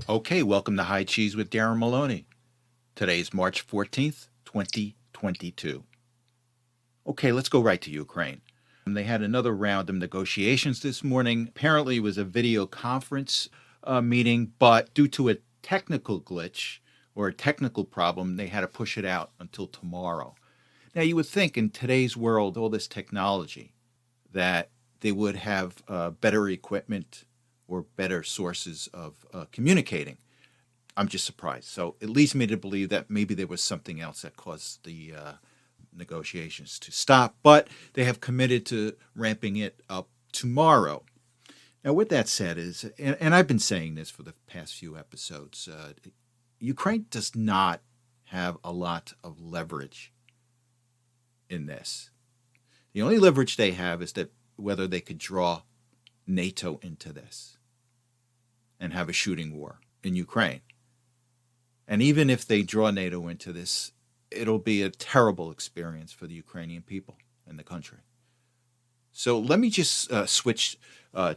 Okay, welcome to High Cheese with Darren Maloney. Today is March 14th, 2022. Okay, let's go right to Ukraine. They had another round of negotiations this morning. Apparently, it was a video conference meeting, but due to a technical glitch or a technical problem, they had to push it out until tomorrow. Now, you would think in today's world, all this technology, that they would have better equipment or better sources of communicating. I'm just surprised. So it leads me to believe that maybe there was something else that caused the negotiations to stop, but they have committed to ramping it up tomorrow. Now, with that said, and I've been saying this for the past few episodes, Ukraine does not have a lot of leverage in this. The only leverage they have is that whether they could draw NATO into this and have a shooting war in Ukraine. And even if they draw NATO into this, it'll be a terrible experience for the Ukrainian people and the country. So let me just switch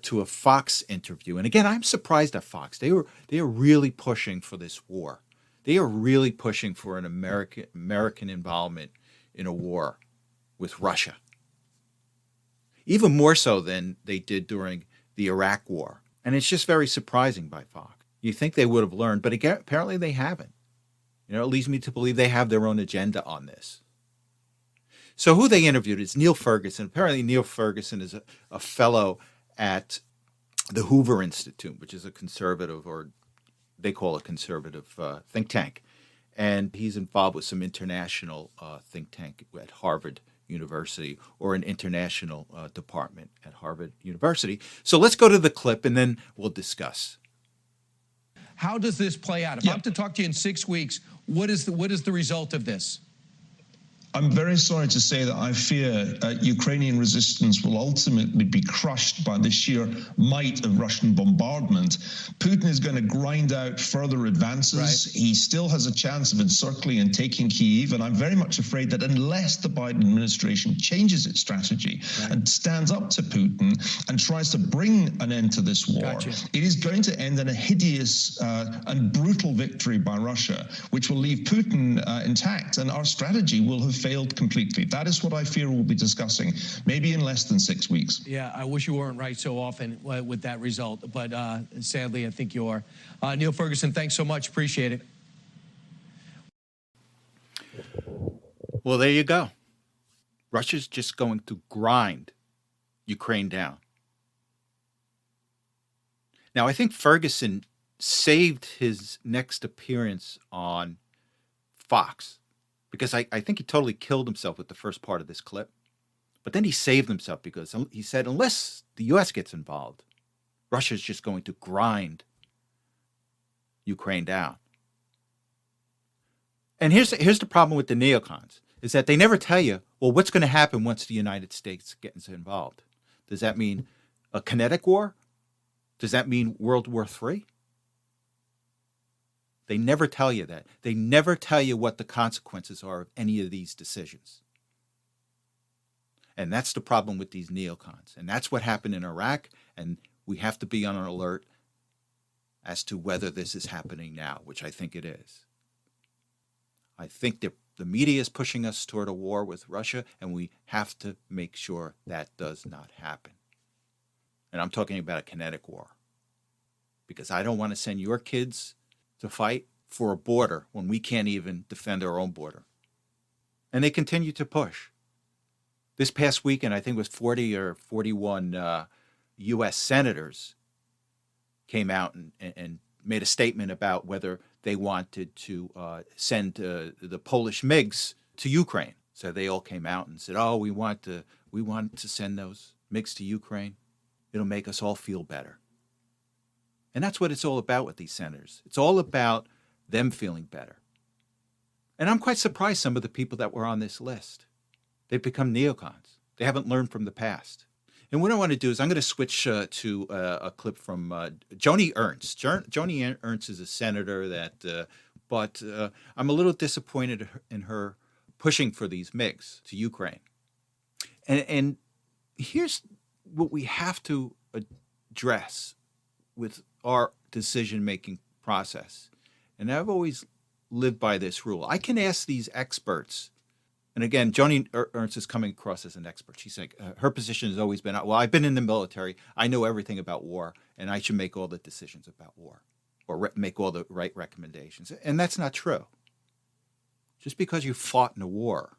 to a Fox interview. And again, I'm surprised at Fox. They are really pushing for this war. They are really pushing for an American involvement in a war with Russia. Even more so than they did during the Iraq War. And it's just very surprising by Fox. You think they would have learned, but again, apparently they haven't. It leads me to believe they have their own agenda on this. So who they interviewed is Neil Ferguson. Apparently Neil Ferguson is a fellow at the Hoover Institute, which is a conservative, or they call it conservative think tank. And he's involved with some international think tank at Harvard University, or an international department at Harvard University. So let's go to the clip and then we'll discuss. How does this play out? If I'm to talk to you in 6 weeks, what is the result of this? I'm very sorry to say that I fear Ukrainian resistance will ultimately be crushed by the sheer might of Russian bombardment. Putin is going to grind out further advances. Right. He still has a chance of encircling and taking Kyiv, and I'm very much afraid that unless the Biden administration changes its strategy and stands up to Putin and tries to bring an end to this war, it is going to end in a hideous and brutal victory by Russia, which will leave Putin intact, and our strategy will have failed completely. That is what I fear we'll be discussing, maybe in less than 6 weeks. Yeah, I wish you weren't right so often with that result, but sadly, I think you are. Neil Ferguson, thanks so much. Appreciate it. Well, there you go. Russia's just going to grind Ukraine down. Now, I think Ferguson saved his next appearance on Fox, because I think he totally killed himself with the first part of this clip. But then he saved himself because he said, unless the U.S. gets involved, Russia's just going to grind Ukraine down. And here's the problem with the neocons, is that they never tell you, well, what's going to happen once the United States gets involved? Does that mean a kinetic war? Does that mean World War III? They never tell you that. They never tell you what the consequences are of any of these decisions. And that's the problem with these neocons. And that's what happened in Iraq. And we have to be on alert as to whether this is happening now, which I think it is. I think the media is pushing us toward a war with Russia, and we have to make sure that does not happen. And I'm talking about a kinetic war. Because I don't want to send your kids to fight for a border when we can't even defend our own border. And they continue to push. This past weekend, I think it was 40 or 41 U.S. senators came out and made a statement about whether they wanted to send the Polish MiGs to Ukraine. So they all came out and said, oh, we want to send those MiGs to Ukraine. It'll make us all feel better. And that's what it's all about with these senators. It's all about them feeling better. And I'm quite surprised some of the people that were on this list. They've become neocons. They haven't learned from the past. And what I want to do is I'm going to switch to a clip from Joni Ernst. Joni Ernst is a senator but I'm a little disappointed in her pushing for these MiGs to Ukraine. And here's what we have to address with our decision-making process. And I've always lived by this rule. I can ask these experts, and again, Joni Ernst is coming across as an expert. She's like, her position has always been, well, I've been in the military. I know everything about war, and I should make all the decisions about war or make all the right recommendations. And that's not true. Just because you fought in a war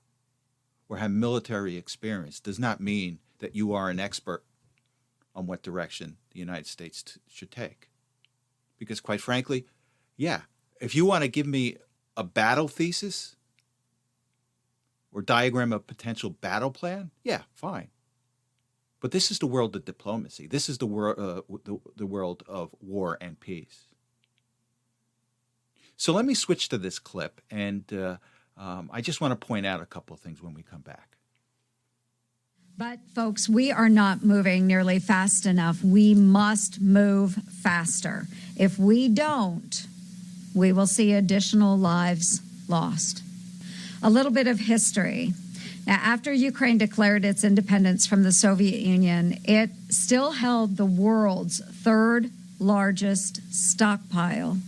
or have military experience does not mean that you are an expert on what direction the United States should take. Because quite frankly, yeah, if you want to give me a battle thesis or diagram a potential battle plan, yeah, fine. But this is the world of diplomacy. This is the world of war and peace. So let me switch to this clip, and I just want to point out a couple of things when we come back. But, folks, we are not moving nearly fast enough. We must move faster. If we don't, we will see additional lives lost. A little bit of history. Now, after Ukraine declared its independence from the Soviet Union, it still held the world's third largest stockpile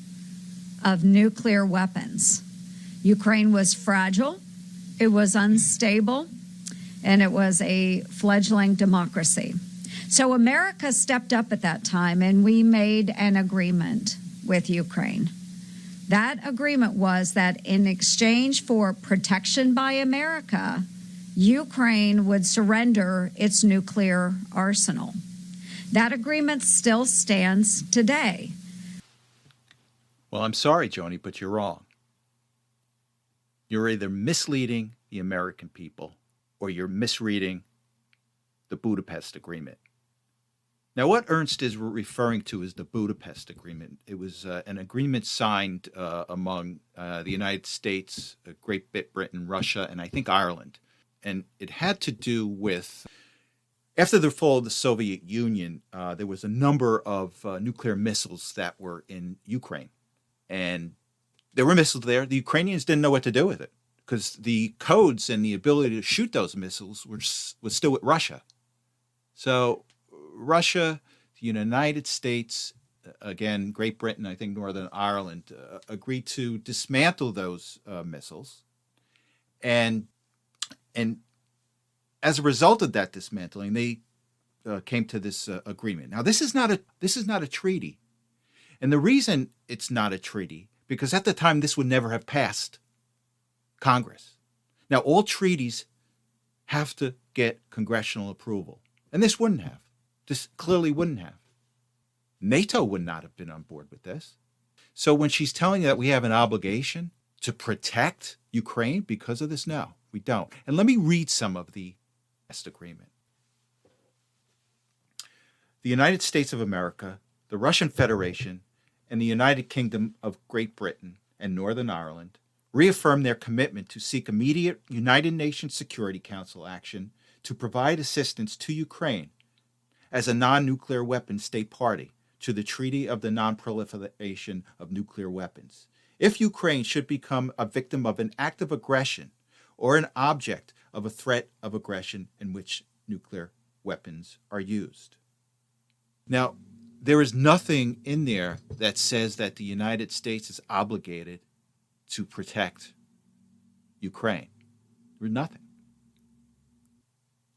of nuclear weapons. Ukraine was fragile, it was unstable, and it was a fledgling democracy. So America stepped up at that time, and we made an agreement with Ukraine. That agreement was that in exchange for protection by America, Ukraine would surrender its nuclear arsenal. That agreement still stands today. Well, I'm sorry, Joni, but you're wrong. You're either misleading the American people or you're misreading the Budapest Agreement. Now, what Ernst is referring to is the Budapest Agreement. It was an agreement signed among the United States, Great Britain, Russia, and I think Ireland. And it had to do with, after the fall of the Soviet Union, there was a number of nuclear missiles that were in Ukraine. And there were missiles there. The Ukrainians didn't know what to do with it because the codes and the ability to shoot those missiles was still with Russia. So Russia, the United States, again, Great Britain, I think Northern Ireland, agreed to dismantle those missiles. And as a result of that dismantling, they came to this agreement. Now, this is not a treaty. And the reason it's not a treaty, because at the time this would never have passed Congress. Now, all treaties have to get congressional approval. And this wouldn't have. This clearly wouldn't have. NATO would not have been on board with this. So when she's telling you that we have an obligation to protect Ukraine because of this, no, we don't. And let me read some of the agreement. The United States of America, the Russian Federation, and the United Kingdom of Great Britain and Northern Ireland reaffirm their commitment to seek immediate United Nations Security Council action to provide assistance to Ukraine as a non-nuclear weapon state party to the Treaty of the Non-Proliferation of Nuclear Weapons. If Ukraine should become a victim of an act of aggression or an object of a threat of aggression in which nuclear weapons are used. Now, there is nothing in there that says that the United States is obligated to protect Ukraine. There's nothing.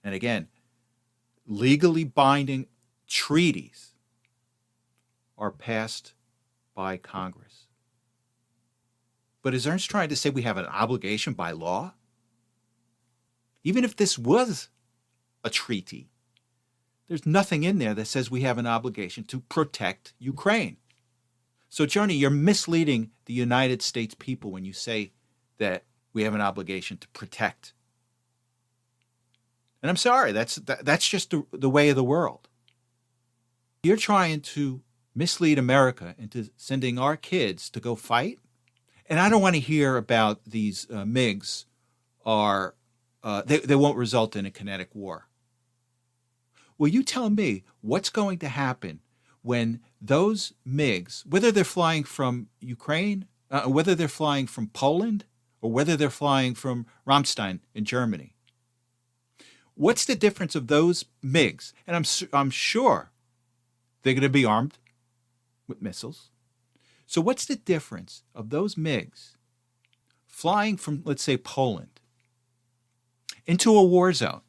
And again, legally binding treaties are passed by Congress. But is Ernst trying to say we have an obligation by law? Even if this was a treaty, there's nothing in there that says we have an obligation to protect Ukraine. So, Joni, you're misleading the United States people when you say that we have an obligation to protect. And I'm sorry, that's just the way of the world. You're trying to mislead America into sending our kids to go fight. And I don't want to hear about these MiGs they won't result in a kinetic war. Well, you tell me what's going to happen when those MiGs, whether they're flying from Ukraine, whether they're flying from Poland, or whether they're flying from Ramstein in Germany. What's the difference of those MiGs? And I'm sure they're going to be armed with missiles. So what's the difference of those MiGs flying from, let's say, Poland into a war zone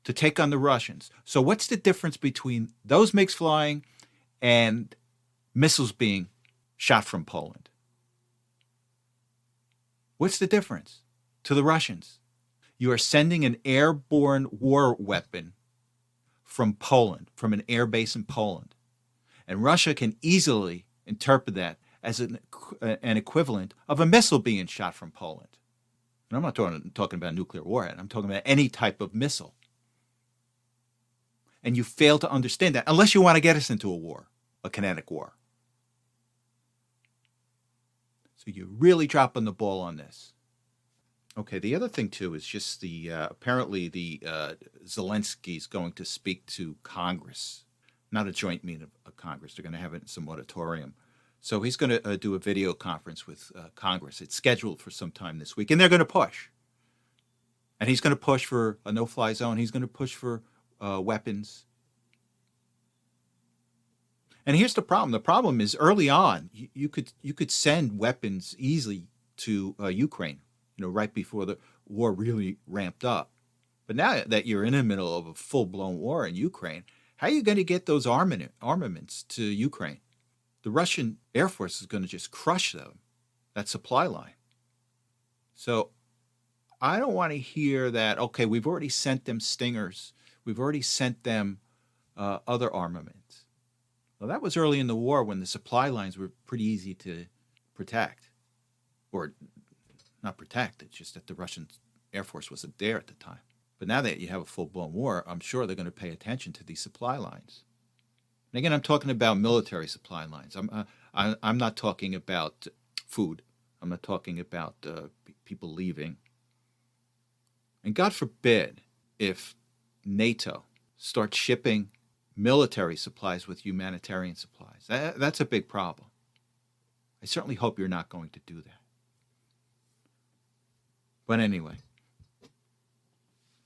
to take on the Russians? So what's the difference between those MiGs flying and missiles being shot from Poland? What's the difference to the Russians? You are sending an airborne war weapon from Poland, from an air base in Poland. And Russia can easily interpret that as an equivalent of a missile being shot from Poland. And I'm not talking about a nuclear warhead. I'm talking about any type of missile. And you fail to understand that unless you want to get us into a war, a kinetic war. So you're really dropping the ball on this. Okay, the other thing, too, is just apparently Zelensky's going to speak to Congress. Not a joint meeting of Congress. They're going to have it in some auditorium. So he's going to do a video conference with Congress. It's scheduled for some time this week, and they're going to push. And he's going to push for a no-fly zone. He's going to push for weapons. And here's the problem. The problem is early on, you could send weapons easily to Ukraine, right before the war really ramped up. But now that you're in the middle of a full-blown war in Ukraine, how are you going to get those armaments to Ukraine? The Russian Air Force is going to just crush them, that supply line. So I don't want to hear that, okay, we've already sent them Stingers. We've already sent them other armaments. Well, that was early in the war when the supply lines were pretty easy to protect. Or not protect, it's just that the Russian Air Force wasn't there at the time. But now that you have a full-blown war, I'm sure they're going to pay attention to these supply lines. And again, I'm talking about military supply lines. I'm not talking about food. I'm not talking about people leaving. And God forbid if NATO starts shipping military supplies with humanitarian supplies. That's a big problem. I certainly hope you're not going to do that. But anyway,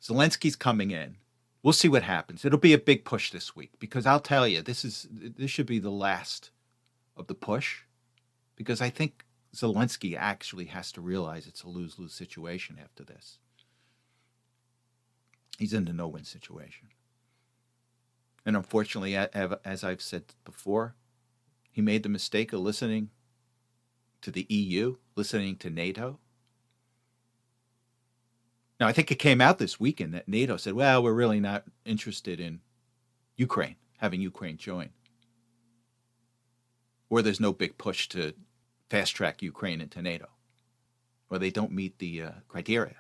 Zelensky's coming in. We'll see what happens. It'll be a big push this week because I'll tell you, this should be the last of the push because I think Zelensky actually has to realize it's a lose-lose situation after this. He's in a no-win situation. And unfortunately, as I've said before, he made the mistake of listening to the EU, listening to NATO. Now, I think it came out this weekend that NATO said, well, we're really not interested in Ukraine, having Ukraine join. Or there's no big push to fast-track Ukraine into NATO. Or they don't meet the criteria.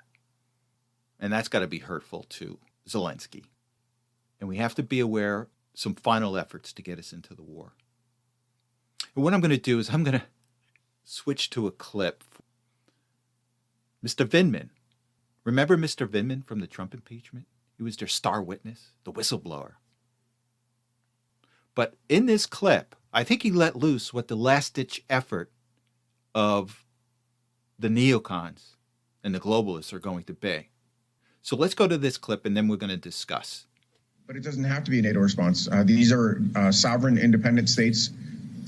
And that's got to be hurtful to Zelensky. And we have to be aware of some final efforts to get us into the war. And what I'm going to do is I'm going to switch to a clip. Mr. Vindman. Remember Mr. Vindman from the Trump impeachment? He was their star witness, the whistleblower. But in this clip, I think he let loose what the last-ditch effort of the neocons and the globalists are going to be. So let's go to this clip, and then we're going to discuss. But it doesn't have to be a NATO response. These are sovereign, independent states.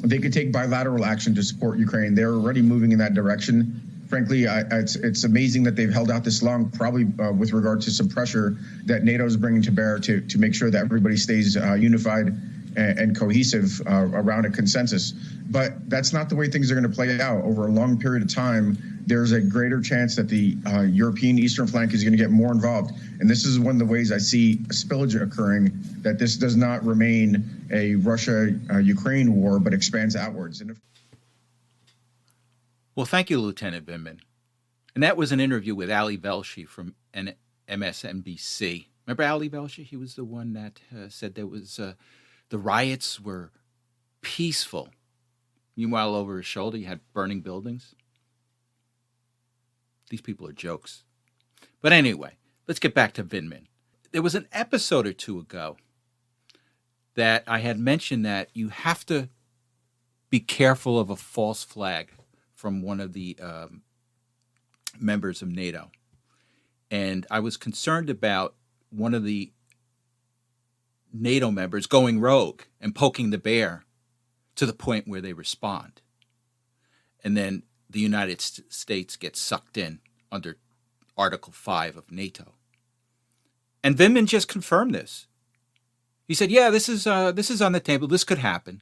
They could take bilateral action to support Ukraine. They're already moving in that direction. Frankly, it's amazing that they've held out this long, probably with regard to some pressure that NATO is bringing to bear to make sure that everybody stays unified and cohesive around a consensus. But that's not the way things are going to play out. Over a long period of time, there's a greater chance that the European eastern flank is going to get more involved. And this is one of the ways I see a spillage occurring, that this does not remain a Russia-Ukraine war, but expands outwards. And Well, thank you, Lieutenant Vindman. And that was an interview with Ali Velshi from MSNBC. Remember Ali Velshi? He was the one that said there was the riots were peaceful. Meanwhile, over his shoulder, you had burning buildings. These people are jokes. But anyway, let's get back to Vindman. There was an episode or two ago that I had mentioned that you have to be careful of a false flag from one of the members of NATO. And I was concerned about one of the NATO members going rogue and poking the bear to the point where they respond. and then the United States gets sucked in under Article 5 of NATO. And Vindman just confirmed this. He said, yeah, this is on the table. This could happen.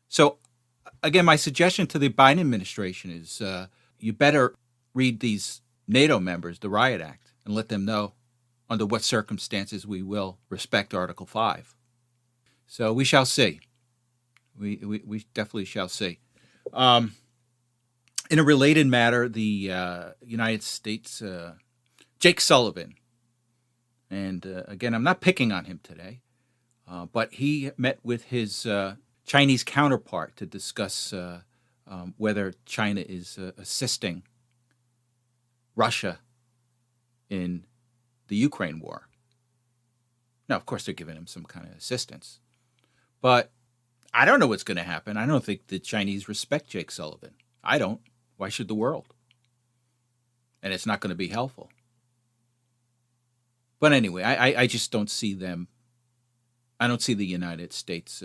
So, again, my suggestion to the Biden administration is you better read these NATO members, the Riot Act, and let them know under what circumstances we will respect Article 5. So we shall see. We definitely shall see. In a related matter, the United States, Jake Sullivan, and again, I'm not picking on him today, but he met with his Chinese counterpart to discuss whether China is assisting Russia in the Ukraine war. Now, of course, they're giving him some kind of assistance, but I don't know what's going to happen. I don't think the Chinese respect Jake Sullivan. I don't. Why should the world? And it's not going to be helpful. But anyway, I just don't see them. I don't see the United States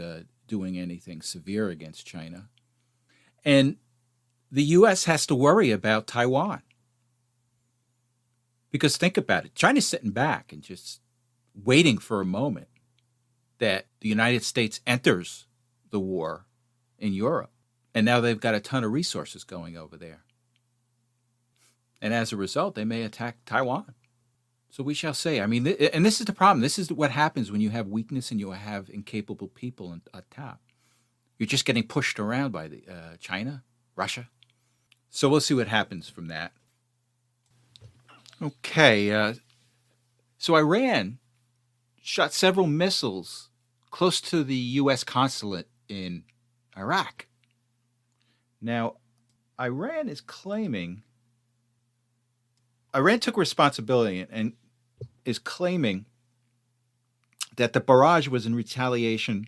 doing anything severe against China. And the U.S. has to worry about Taiwan. Because think about it. China's sitting back and just waiting for a moment that the United States enters the war in Europe. And now they've got a ton of resources going over there. And as a result, they may attack Taiwan. So we shall see. I mean, and this is the problem. This is what happens when you have weakness and you have incapable people at top. You're just getting pushed around by the China, Russia. So we'll see what happens from that. Okay. So Iran shot several missiles close to the U.S. consulate in Iraq. Now, Iran took responsibility and is claiming that the barrage was in retaliation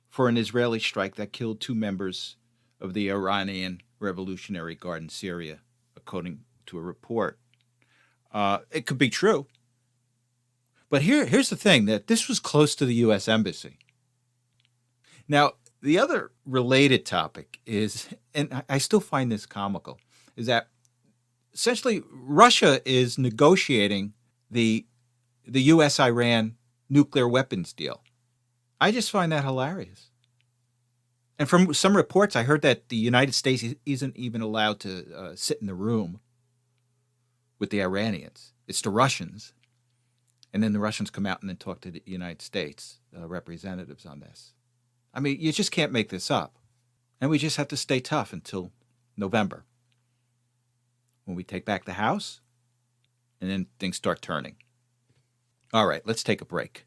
for an Israeli strike that killed 2 members of the Iranian Revolutionary Guard in Syria, according to a report. It could be true. But here's the thing, that this was close to the U.S. Embassy. Now, the other related topic is, and I still find this comical, is that essentially Russia is negotiating the U.S.-Iran nuclear weapons deal. I just find that hilarious. And from some reports, I heard that the United States isn't even allowed to sit in the room with the Iranians. It's the Russians. And then the Russians come out and then talk to the United States representatives on this. I mean, you just can't make this up. And we just have to stay tough until November, when we take back the House, and then things start turning. All right, let's take a break.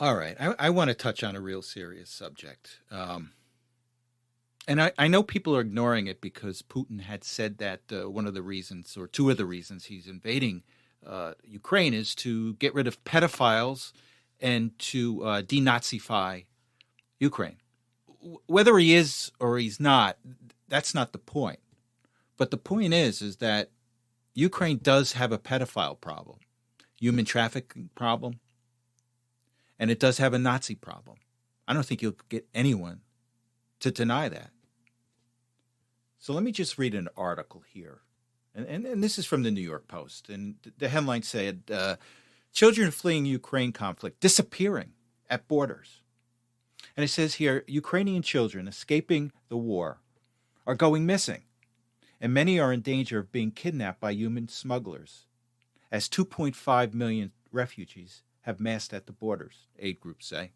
All right, I want to touch on a real serious subject. And I know people are ignoring it because Putin had said that one of the reasons, or 2 of the reasons he's invading Ukraine is to get rid of pedophiles and to denazify Ukraine. Whether he is or he's not, that's not the point. But the point is that Ukraine does have a pedophile problem, human trafficking problem, and it does have a Nazi problem. I don't think you'll get anyone to deny that. So let me just read an article here. And this is from the New York Post. And the headline said, children fleeing Ukraine conflict disappearing at borders. And it says here, Ukrainian children escaping the war are going missing, and many are in danger of being kidnapped by human smugglers, as 2.5 million refugees have massed at the borders, aid groups say.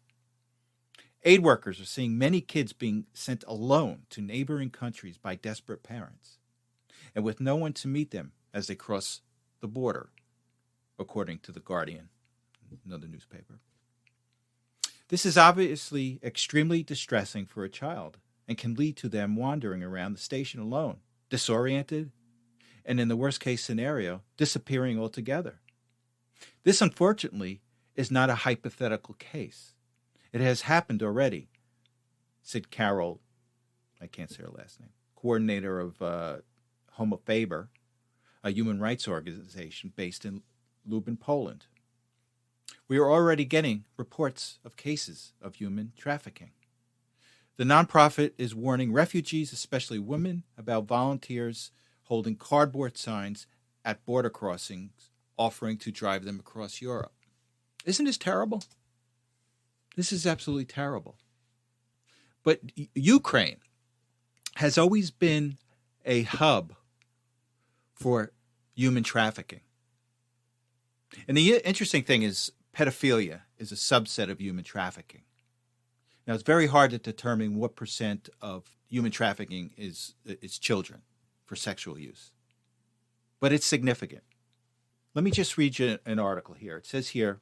Aid workers are seeing many kids being sent alone to neighboring countries by desperate parents, and with no one to meet them as they cross the border, according to The Guardian, another newspaper. This is obviously extremely distressing for a child and can lead to them wandering around the station alone, disoriented, and in the worst-case scenario, disappearing altogether. This, unfortunately, is not a hypothetical case. It has happened already, said Carol, I can't say her last name, coordinator of Homo Faber, a human rights organization based in Lublin, Poland. We are already getting reports of cases of human trafficking. The nonprofit is warning refugees, especially women, about volunteers holding cardboard signs at border crossings, offering to drive them across Europe. Isn't this terrible? This is absolutely terrible. But Ukraine has always been a hub for human trafficking. And the interesting thing is pedophilia is a subset of human trafficking. Now, it's very hard to determine what percent of human trafficking is children for sexual use. But it's significant. Let me just read you an article here. It says here,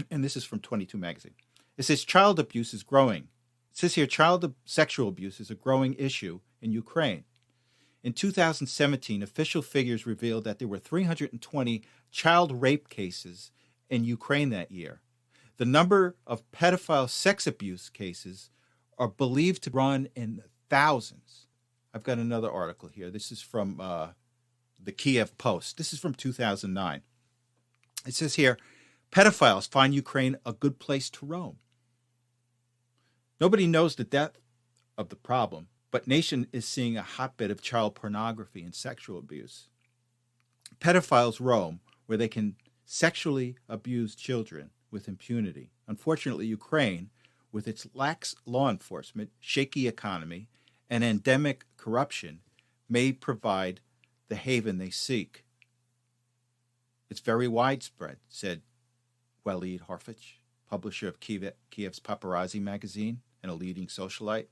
and this is from 22 magazine. It says child abuse is growing. It says here sexual abuse is a growing issue in Ukraine. In 2017, official figures revealed that there were 320 child rape cases in Ukraine that year. The number of pedophile sex abuse cases are believed to run in thousands. I've got another article here. This is from the Kiev Post. This is from 2009. It says here, pedophiles find Ukraine a good place to roam. Nobody knows the depth of the problem, but nation is seeing a hotbed of child pornography and sexual abuse. Pedophiles roam where they can sexually abuse children with impunity. Unfortunately, Ukraine, with its lax law enforcement, shaky economy, and endemic corruption, may provide the haven they seek. It's very widespread, said Walid Harfich, publisher of Kiev's Paparazzi magazine and a leading socialite.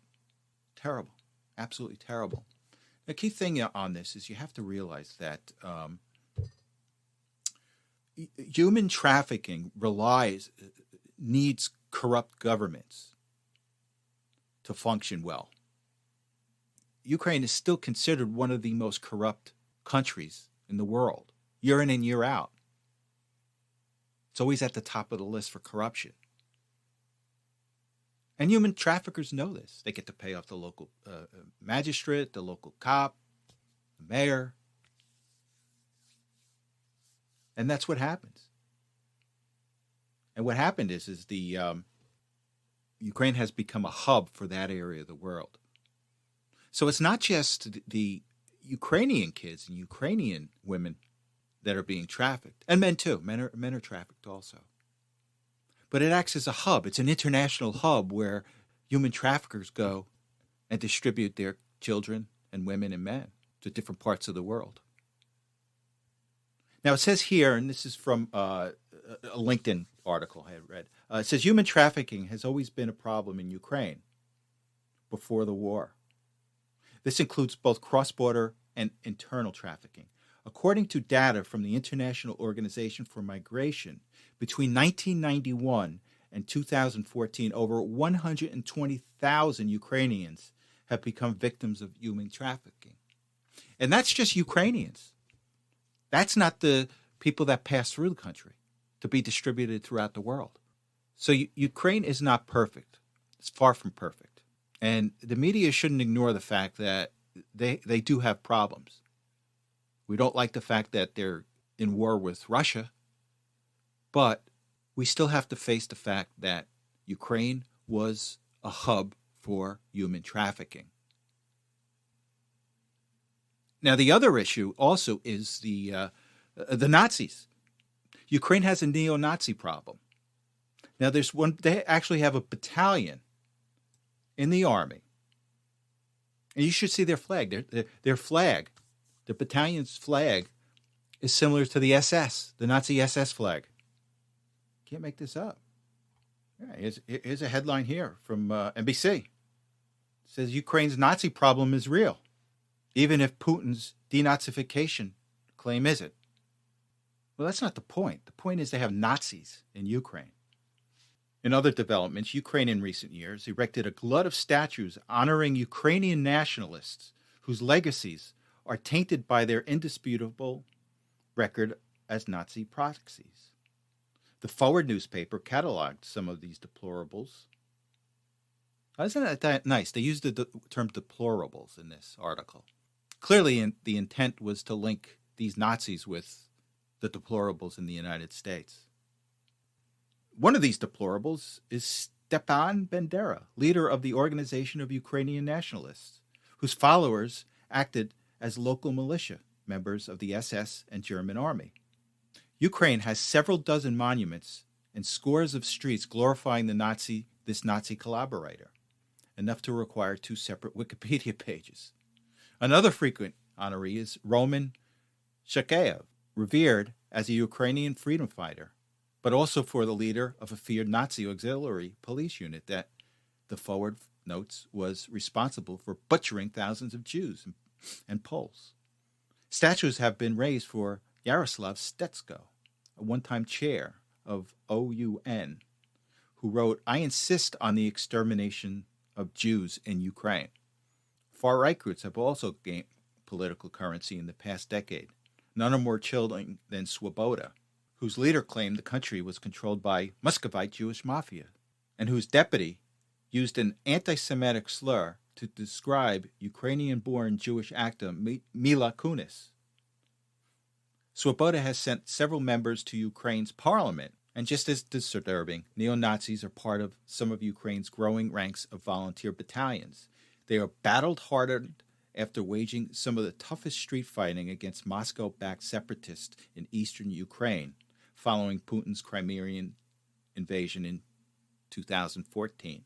Terrible, absolutely terrible. The key thing on this is you have to realize that human trafficking needs corrupt governments to function well. Ukraine is still considered one of the most corrupt countries in the world, year in and year out. It's always at the top of the list for corruption. And human traffickers know this. They get to pay off the local magistrate, the local cop, the mayor. And that's what happens. And what happened is the Ukraine has become a hub for that area of the world. So it's not just the Ukrainian kids and Ukrainian women that are being trafficked, and men too. Men are trafficked also. But it acts as a hub. It's an international hub where human traffickers go and distribute their children and women and men to different parts of the world. Now, it says here, and this is from a LinkedIn article I had read, it says human trafficking has always been a problem in Ukraine before the war. This includes both cross-border and internal trafficking. According to data from the International Organization for Migration, between 1991 and 2014, over 120,000 Ukrainians have become victims of human trafficking. And that's just Ukrainians. That's not the people that pass through the country to be distributed throughout the world. So Ukraine is not perfect. It's far from perfect. And the media shouldn't ignore the fact that they do have problems. We don't like the fact that they're in war with Russia, but we still have to face the fact that Ukraine was a hub for human trafficking. Now, the other issue also is the Nazis. Ukraine has a neo-Nazi problem. Now, they actually have a battalion in the army. And you should see their flag. Their flag, the battalion's flag, is similar to the SS, the Nazi SS flag. Can't make this up. Yeah, here's a headline here from NBC. It says Ukraine's Nazi problem is real, even if Putin's denazification claim isn't. Well, that's not the point. The point is they have Nazis in Ukraine. In other developments, Ukraine in recent years erected a glut of statues honoring Ukrainian nationalists whose legacies are tainted by their indisputable record as Nazi proxies. The Forward newspaper cataloged some of these deplorables. Isn't that nice? They used the term deplorables in this article. Clearly, the intent was to link these Nazis with the deplorables in the United States. One of these deplorables is Stepan Bandera, leader of the Organization of Ukrainian Nationalists, whose followers acted as local militia members of the SS and German army. Ukraine has several dozen monuments and scores of streets glorifying this Nazi collaborator, enough to require 2 separate Wikipedia pages. Another frequent honoree is Roman Shakayev, revered as a Ukrainian freedom fighter, but also for the leader of a feared Nazi auxiliary police unit that, the Forward notes, was responsible for butchering thousands of Jews and Poles. Statues have been raised for Yaroslav Stetsko, a one-time chair of OUN, who wrote, "I insist on the extermination of Jews in Ukraine." Far-right groups have also gained political currency in the past decade. None are more chilling than Swoboda, whose leader claimed the country was controlled by Muscovite Jewish mafia, and whose deputy used an anti-Semitic slur to describe Ukrainian-born Jewish actor Mila Kunis. Swoboda has sent several members to Ukraine's parliament, and just as disturbing, neo-Nazis are part of some of Ukraine's growing ranks of volunteer battalions. They are battle-hardened after waging some of the toughest street fighting against Moscow-backed separatists in eastern Ukraine following Putin's Crimean invasion in 2014.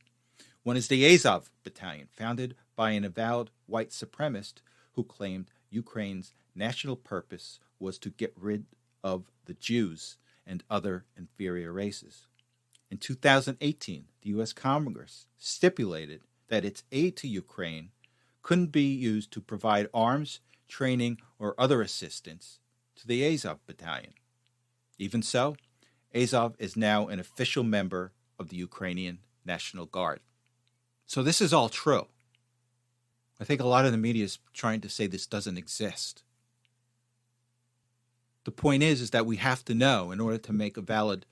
One is the Azov Battalion, founded by an avowed white supremacist who claimed Ukraine's national purpose was to get rid of the Jews and other inferior races. In 2018, the U.S. Congress stipulated that its aid to Ukraine couldn't be used to provide arms, training, or other assistance to the Azov Battalion. Even so, Azov is now an official member of the Ukrainian National Guard. So this is all true. I think a lot of the media is trying to say this doesn't exist. The point is that we have to know, in order to make a valid,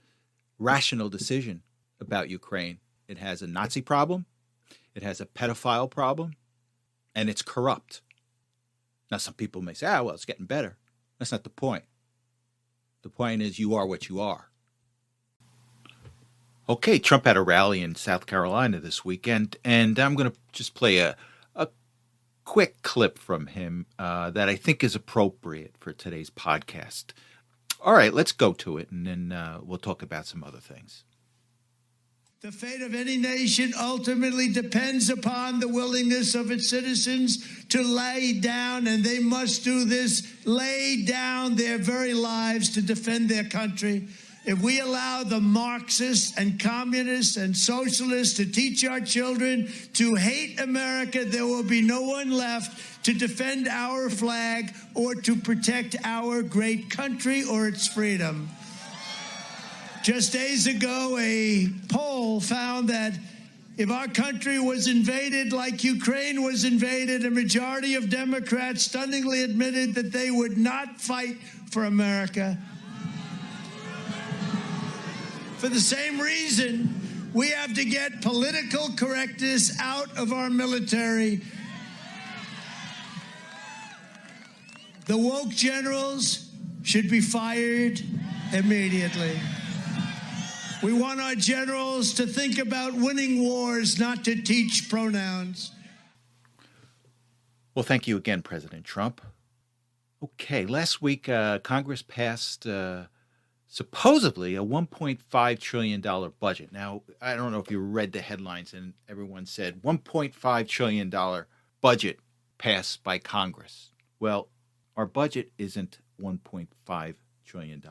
rational decision about Ukraine, it has a Nazi problem, it has a pedophile problem, and it's corrupt. Now, some people may say, well, it's getting better. That's not the point. The point is you are what you are. Okay, Trump had a rally in South Carolina this weekend, and I'm going to just play a quick clip from him that I think is appropriate for today's podcast. All right, let's go to it, and then we'll talk about some other things. The fate of any nation ultimately depends upon the willingness of its citizens to lay down, and they must do this, lay down their very lives to defend their country. If we allow the Marxists and communists and socialists to teach our children to hate America, there will be no one left to defend our flag or to protect our great country or its freedom. Just days ago, a poll found that if our country was invaded like Ukraine was invaded, a majority of Democrats stunningly admitted that they would not fight for America. For the same reason, we have to get political correctness out of our military. The woke generals should be fired immediately. We want our generals to think about winning wars, not to teach pronouns. Well, thank you again, President Trump. Okay, last week Congress passed supposedly a $1.5 trillion budget. Now, I don't know if you read the headlines and everyone said $1.5 trillion budget passed by Congress. Well, our budget isn't $1.5 trillion.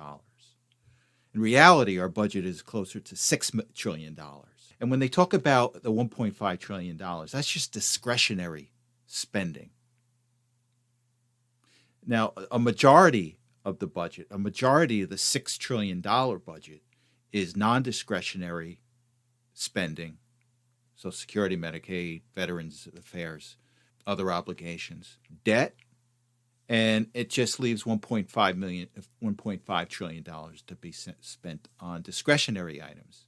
In reality, our budget is closer to $6 trillion. And when they talk about the $1.5 trillion, that's just discretionary spending. Now, a majority of the budget, a majority of the $6 trillion budget is non-discretionary spending, Social Security, Medicaid, Veterans Affairs, other obligations, debt, and it just leaves $1.5 trillion to be spent on discretionary items.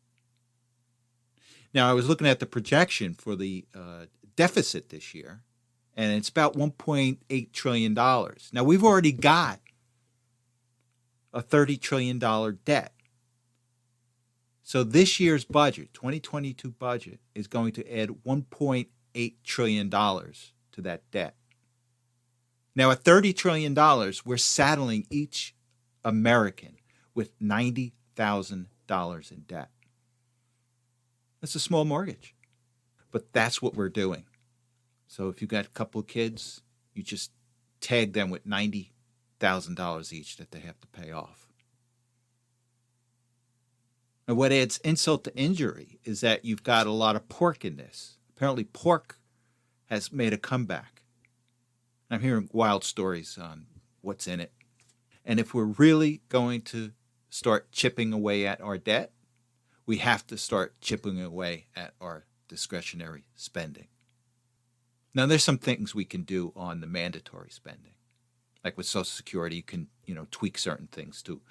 Now, I was looking at the projection for the deficit this year, and it's about $1.8 trillion. Now, we've already got a $30 trillion debt. So this year's budget, 2022 budget, is going to add $1.8 trillion to that debt. Now, at $30 trillion, we're saddling each American with $90,000 in debt. That's a small mortgage, but that's what we're doing. So if you've got a couple of kids, you just tag them with $90,000 each that they have to pay off. And what adds insult to injury is that you've got a lot of pork in this. Apparently pork has made a comeback. I'm hearing wild stories on what's in it. And if we're really going to start chipping away at our debt, we have to start chipping away at our discretionary spending. Now, there's some things we can do on the mandatory spending. Like with Social Security, you can, tweak certain things to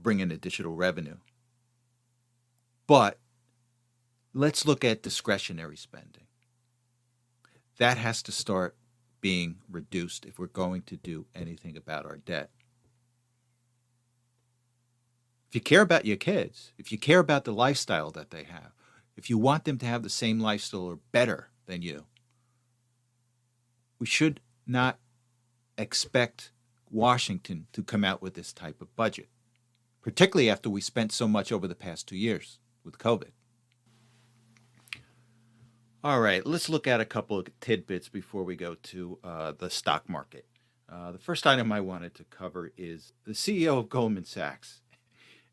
bring in additional revenue. But let's look at discretionary spending. That has to start being reduced if we're going to do anything about our debt. If you care about your kids, if you care about the lifestyle that they have, if you want them to have the same lifestyle or better than you, we should not expect Washington to come out with this type of budget, particularly after we spent so much over the past 2 years with COVID. All right, let's look at a couple of tidbits before we go to the stock market. The first item I wanted to cover is the CEO of Goldman Sachs.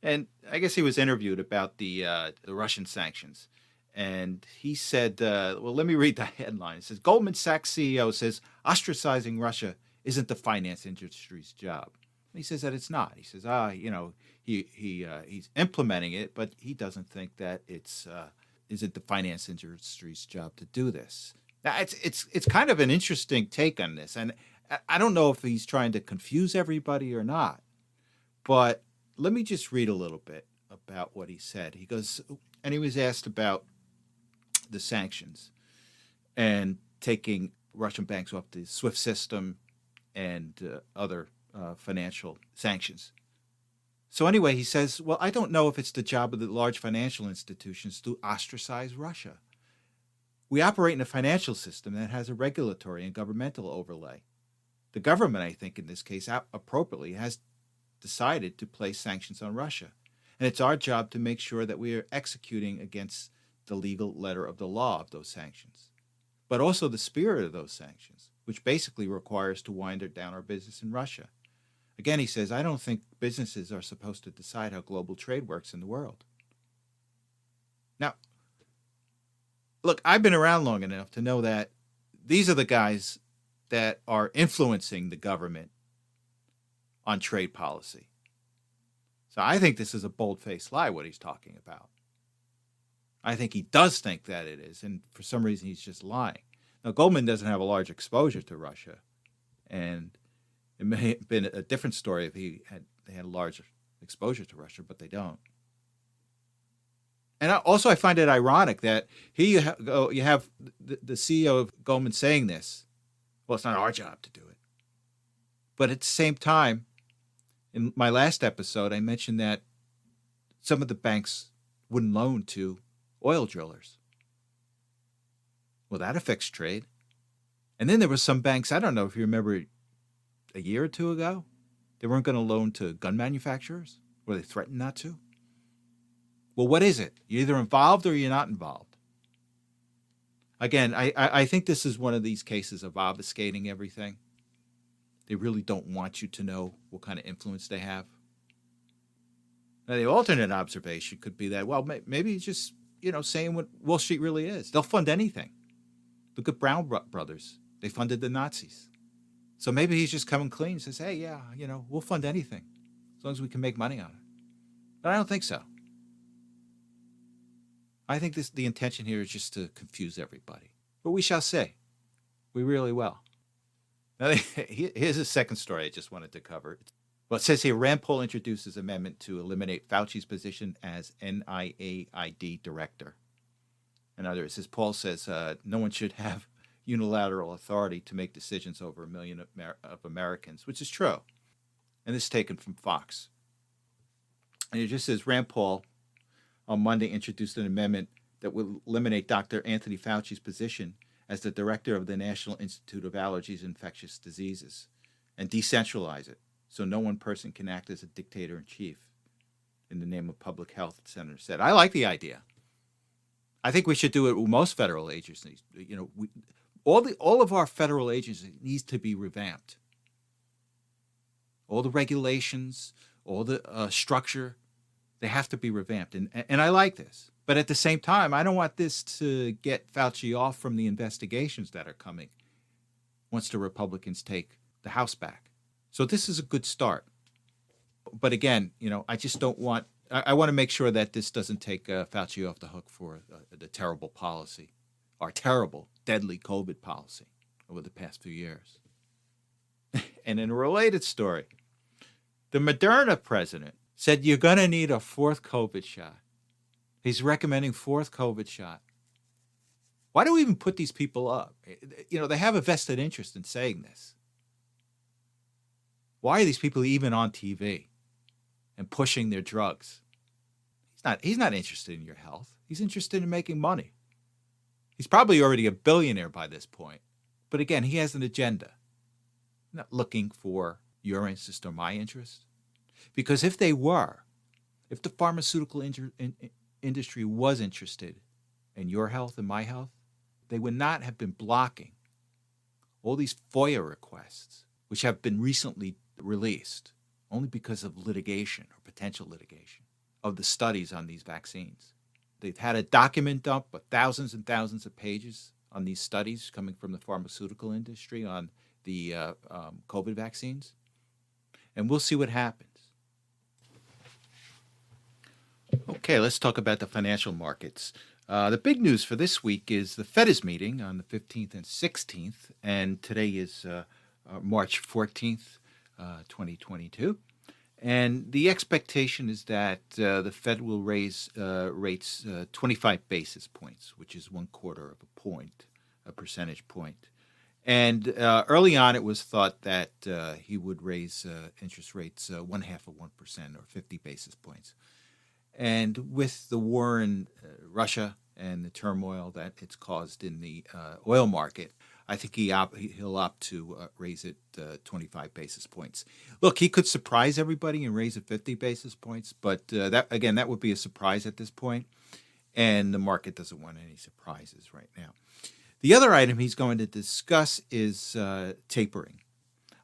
And I guess he was interviewed about the Russian sanctions. And he said, well, let me read the headline. It says, Goldman Sachs CEO says ostracizing Russia isn't the finance industry's job. And he says that it's not. He says, he's implementing it, but he doesn't think that isn't the finance industry's job to do this. Now, it's kind of an interesting take on this. And I don't know if he's trying to confuse everybody or not. But let me just read a little bit about what he said. He goes, and he was asked about the sanctions and taking Russian banks off the SWIFT system and other financial sanctions. So anyway, he says, well, I don't know if it's the job of the large financial institutions to ostracize Russia. We operate in a financial system that has a regulatory and governmental overlay. The government, I think, in this case, appropriately has decided to place sanctions on Russia. And it's our job to make sure that we are executing against the legal letter of the law of those sanctions, but also the spirit of those sanctions, which basically requires to wind down our business in Russia. Again, he says, I don't think businesses are supposed to decide how global trade works in the world. Now, look, I've been around long enough to know that these are the guys that are influencing the government on trade policy. So I think this is a bold-faced lie, what he's talking about. I think he does think that it is, and for some reason he's just lying. Now, Goldman doesn't have a large exposure to Russia, and it may have been a different story if they had a large exposure to Russia, but they don't. And I find it ironic that you have the CEO of Goldman saying this. Well, it's not our job to do it. But at the same time, in my last episode, I mentioned that some of the banks wouldn't loan to oil drillers. Well, that affects trade. And then there were some banks, I don't know if you remember a year or two ago, they weren't going to loan to gun manufacturers, or they threatened not to. Well, what is it? You're either involved or you're not involved. Again, I think this is one of these cases of obfuscating everything. They really don't want you to know what kind of influence they have. Now, the alternate observation could be that, well, maybe he's just, saying what Wall Street really is. They'll fund anything. Look at Brown Brothers. They funded the Nazis. So maybe he's just coming clean and says, hey, yeah, we'll fund anything as long as we can make money on it. But I don't think so. I think the intention here is just to confuse everybody. But we shall see. We really will. Now, here's a second story I just wanted to cover. Well, it says here, Rand Paul introduces amendment to eliminate Fauci's position as NIAID director. In other words, Paul says no one should have unilateral authority to make decisions over 1 million of Americans, which is true. And this is taken from Fox. And it just says Rand Paul on Monday introduced an amendment that will eliminate Dr. Anthony Fauci's position as the director of the National Institute of Allergies and Infectious Diseases and decentralize it so no one person can act as a dictator-in-chief in the name of public health, the senator said. I like the idea. I think we should do it with most federal agencies. All of our federal agencies needs to be revamped. All the regulations, all the structure, they have to be revamped. And I like this. But at the same time, I don't want this to get Fauci off from the investigations that are coming once the Republicans take the House back. So this is a good start. But again, I just don't want, I want to make sure that this doesn't take Fauci off the hook for the terrible policy, our terrible, deadly COVID policy over the past few years. And in a related story, the Moderna president said you're going to need a fourth COVID shot. He's recommending fourth COVID shot. Why do we even put these people up? They have a vested interest in saying this. Why are these people even on TV and pushing their drugs? He's not interested in your health. He's interested in making money. He's probably already a billionaire by this point. But again, he has an agenda. Not looking for your interest or my interest. Because if they were, if the pharmaceutical industry was interested in your health and my health, they would not have been blocking all these FOIA requests, which have been recently released only because of litigation or potential litigation of the studies on these vaccines. They've had a document dump of thousands and thousands of pages on these studies coming from the pharmaceutical industry on the COVID vaccines. And we'll see what happens. Okay, let's talk about the financial markets. The big news for this week is the Fed is meeting on the 15th and 16th, and today is March 14th, 2022. And the expectation is that the Fed will raise rates 25 basis points, which is 1/4 of a percentage point. And early on, it was thought that he would raise interest rates 0.5% or 50 basis points. And with the war in Russia and the turmoil that it's caused in the oil market, I think he'll opt to raise it 25 basis points. Look, he could surprise everybody and raise it 50 basis points, but that would be a surprise at this point, and the market doesn't want any surprises right now. The other item he's going to discuss is tapering.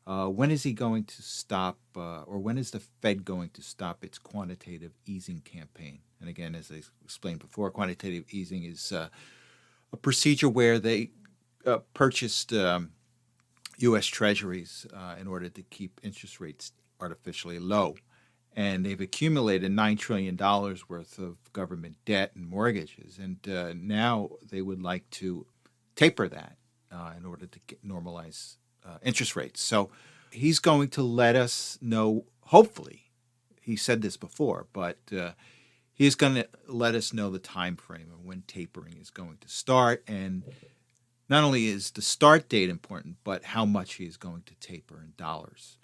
When is he going to stop, or when is the Fed going to stop its quantitative easing campaign? And again, as I explained before, quantitative easing is a procedure where they purchased U.S. Treasuries in order to keep interest rates artificially low. And they've accumulated $9 trillion worth of government debt and mortgages. And now they would like to taper that in order to normalize interest rates. So he's going to let us know, hopefully, he said this before, but he's going to let us know the time frame of when tapering is going to start. And not only is the start date important, but how much he is going to taper in dollars.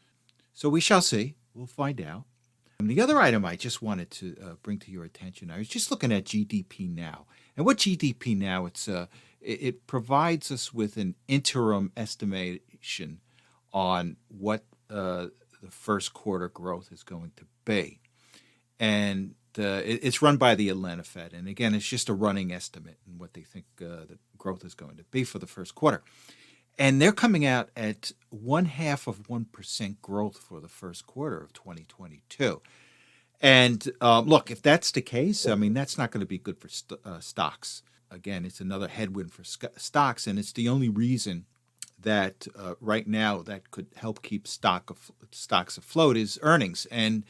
So we shall see. We'll find out. And the other item I just wanted to bring to your attention, I was just looking at GDP Now. And what GDP Now, it provides us with an interim estimation on what the first quarter growth is going to be. And it's run by the Atlanta Fed. And again, it's just a running estimate and what they think the growth is going to be for the first quarter. And they're coming out at 0.5% growth for the first quarter of 2022. And look, if that's the case, I mean, that's not going to be good for stocks. Again, it's another headwind for stocks, and it's the only reason that right now that could help keep stocks afloat is earnings. And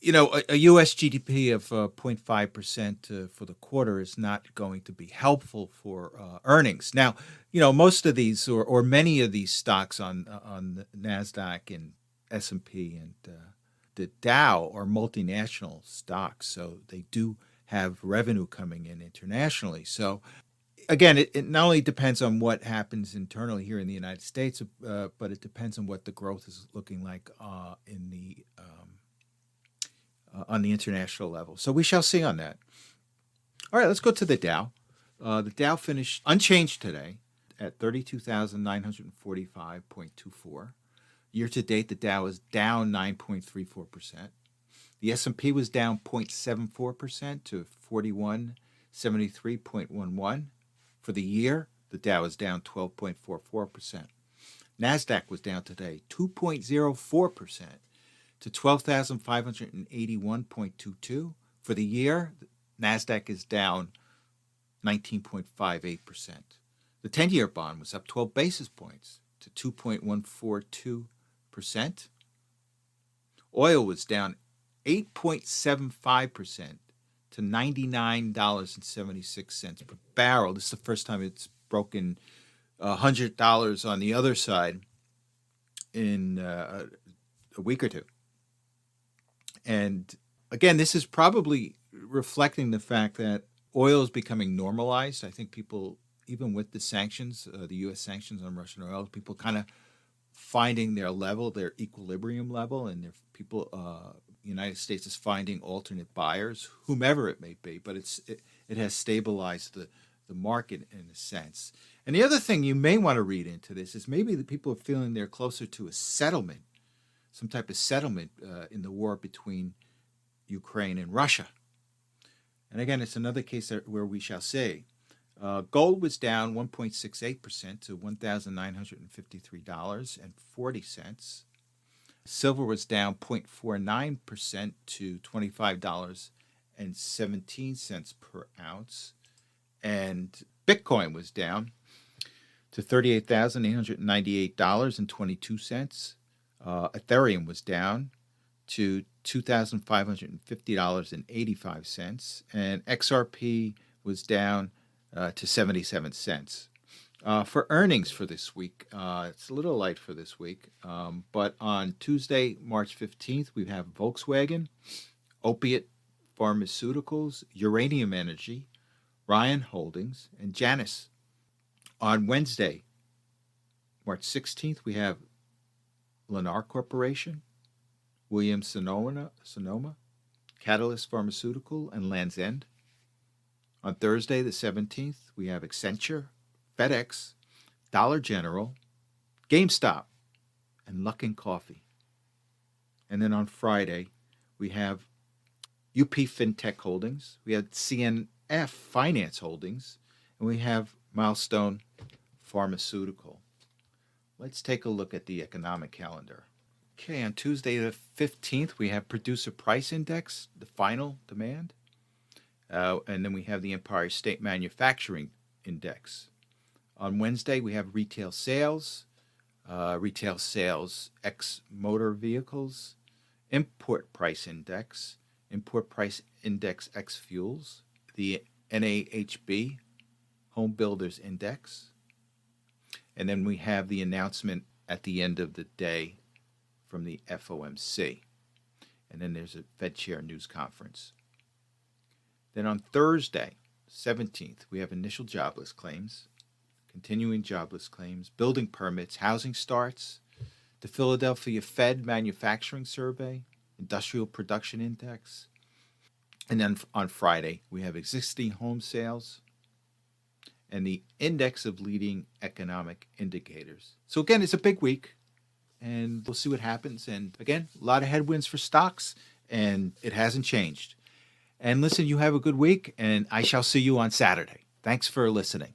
a U.S. GDP of 0.5% for the quarter is not going to be helpful for earnings. Now, most of these or many of these stocks on the NASDAQ and S&P and the Dow are multinational stocks, so they do have revenue coming in internationally. So, again, it not only depends on what happens internally here in the United States, but it depends on what the growth is looking like on the international level. So we shall see on that. All right, let's go to the Dow. The Dow finished unchanged today at 32,945.24. Year to date, the Dow is down 9.34%. The S&P was down 0.74% to 4173.11. For the year, the Dow is down 12.44%. NASDAQ was down today 2.04% to 12,581.22. For the year, NASDAQ is down 19.58%. The 10-year bond was up 12 basis points to 2.142%. Oil was down 8.75% to $99.76 per barrel. This is the first time it's broken $100 on the other side in a week or two. And again, this is probably reflecting the fact that oil is becoming normalized. I think people, even with the sanctions, the U.S. sanctions on Russian oil, people kind of finding their level, their equilibrium level, and the United States is finding alternate buyers, whomever it may be, but it has stabilized the market in a sense. And the other thing you may want to read into this is maybe the people are feeling they're closer to a settlement, some type of settlement in the war between Ukraine and Russia. And again, it's another case where we shall see. Gold was down 1.68% to $1,953.40. Silver was down 0.49% to $25.17 per ounce. And Bitcoin was down to $38,898.22. Ethereum was down to $2,550.85. And XRP was down to 77 cents. For earnings for this week, it's a little light for this week, but on Tuesday, March 15th, we have Volkswagen, Opiate Pharmaceuticals, Uranium Energy, Ryan Holdings, and Janus. On Wednesday, March 16th, we have Lennar Corporation, Williams Sonoma, Catalyst Pharmaceutical, and Land's End. On Thursday, the 17th, we have Accenture, FedEx, Dollar General, GameStop, and Luckin Coffee. And then on Friday, we have UP FinTech Holdings, we have CNF Finance Holdings, and we have Milestone Pharmaceutical. Let's take a look at the economic calendar. Okay, on Tuesday the 15th, we have Producer Price Index, the final demand. And then we have the Empire State Manufacturing Index. On Wednesday, we have retail sales ex motor vehicles, import price index ex fuels, the NAHB Home Builders Index. And then we have the announcement at the end of the day from the FOMC. And then there's a Fed Chair news conference. Then on Thursday, 17th, we have initial jobless claims, continuing jobless claims, building permits, housing starts, the Philadelphia Fed Manufacturing Survey, industrial production index. And then on Friday, we have existing home sales and the index of leading economic indicators. So again, it's a big week, and we'll see what happens. And again, a lot of headwinds for stocks, and it hasn't changed. And listen, you have a good week, and I shall see you on Saturday. Thanks for listening.